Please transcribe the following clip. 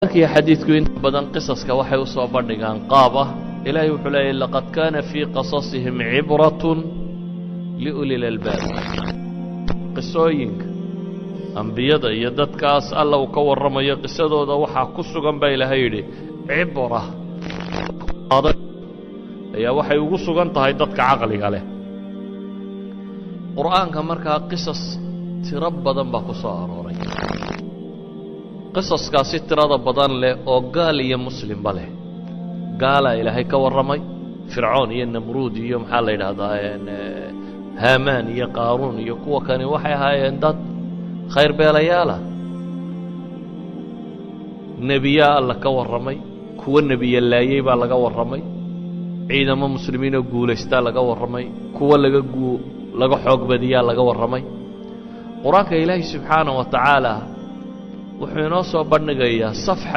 markii xadiidku inta badan qisaska waxay u soo bandhigaan qaab ah ilaahay wuxuu leeyahay laqad kaana fii qasasihim cibratun liulil albaab qisooyinka ambiyada iyo dadkaas alla uu ka warramayo qisadooda waxaa ku sugan baa ilaahay yidhi cibra ayaa waxay ugu sugan tahay dadka caqliga leh qur'aanka markaa qisas tiro badan baa ku soo arooray qisaskaasi tirada badan leh oo gaal iyo muslimba leh gaalaa ilaahay ka warramay fircoon iyo namruud iyo maxaa la yidhaahdaa haamaan iyo qaaruun iyo kuwa kani waxay ahaayeen dad khayr beelayaalah nebiyaa alla ka warramay kuwa nebiya laayey baa laga warramay ciidamo muslimiinoo guulaystaa laga warramay kuwa laga xoog badiyaa laga warramay qur-aanka ilaahay subxaanaه wa tacaala wuxuu inoo soo bandhigayaa